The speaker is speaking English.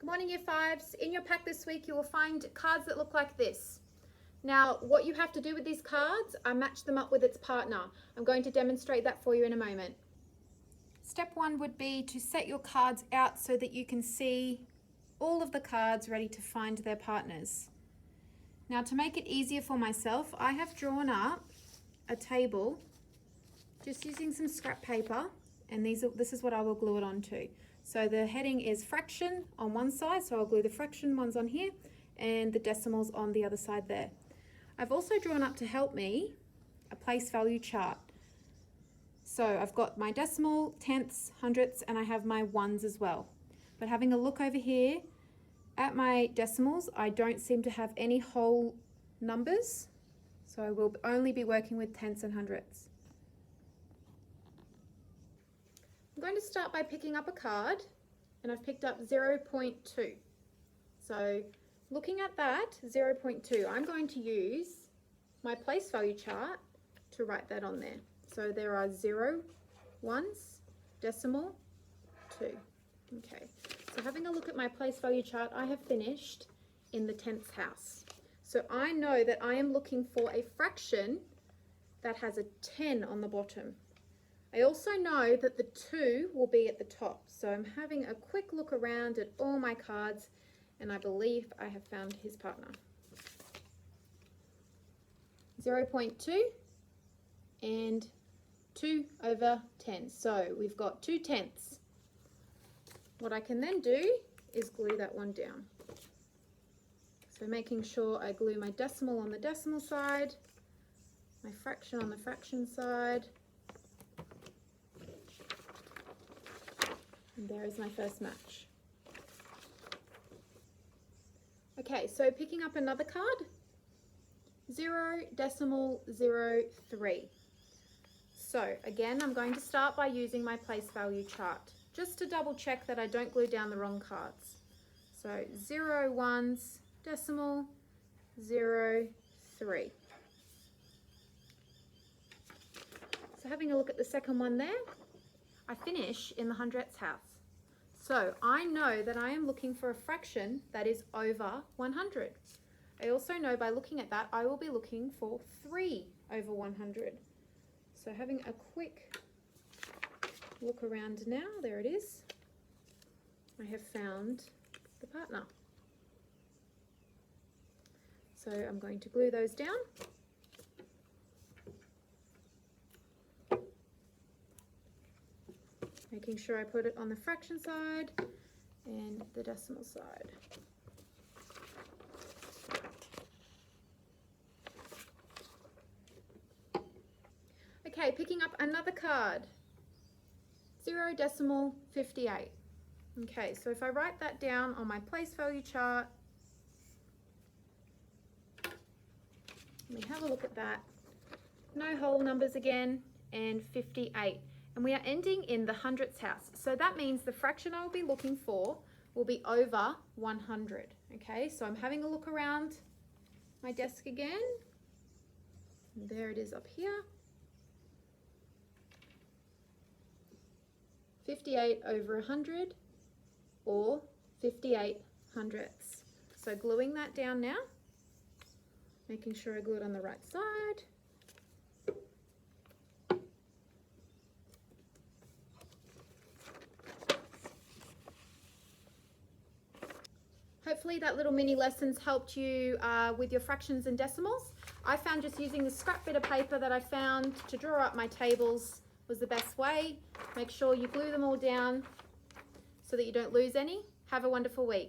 Morning Year 5s. In your pack this week you will find cards that look like this. Now what you have to do with these cards, I match them up with its partner. I'm going to demonstrate that for you in a moment. Step 1 would be to set your cards out so that you can see all of the cards ready to find their partners. Now to make it easier for myself, I have drawn up a table just using some scrap paper, and this is what I will glue it onto. So the heading is fraction on one side, so I'll glue the fraction ones on here and the decimals on the other side there. I've also drawn up to help me a place value chart. So I've got my decimal, tenths, hundredths, and I have my ones as well. But having a look over here at my decimals, I don't seem to have any whole numbers, so I will only be working with tenths and hundredths. I'm going to start by picking up a card, and I've picked up 0.2. So looking at that 0.2, I'm going to use my place value chart to write that on there. So there are 0, ones, decimal, 2. Okay, so having a look at my place value chart, I have finished in the tenths house. So I know that I am looking for a fraction that has a 10 on the bottom. I also know that the 2 will be at the top. So I'm having a quick look around at all my cards, and I believe I have found his partner. 0.2 and 2 over 10. So we've got 2 tenths. What I can then do is glue that one down. So making sure I glue my decimal on the decimal side, my fraction on the fraction side, and there is my first match. Okay, so picking up another card, 0.03. So again, I'm going to start by using my place value chart, just to double check that I don't glue down the wrong cards. So 0, ones, decimal, 0.3. So having a look at the second one there, I finish in the hundredths house. So I know that I am looking for a fraction that is over 100. I also know by looking at that, I will be looking for 3 over 100. So having a quick look around now, there it is. I have found the partner. So I'm going to glue those down. Making sure I put it on the fraction side and the decimal side. Okay, picking up another card, 0.58. Okay, so if I write that down on my place value chart, let me have a look at that. No whole numbers again, and 58. And we are ending in the hundredths house. So that means the fraction I will be looking for will be over 100. Okay, so I'm having a look around my desk again. And there it is up here. 58 over 100, or 58 hundredths. So gluing that down now, making sure I glue it on the right side. Hopefully that little mini lessons helped you with your fractions and decimals. I found just using the scrap bit of paper that I found to draw up my tables was the best way. Make sure you glue them all down so that you don't lose any. Have a wonderful week.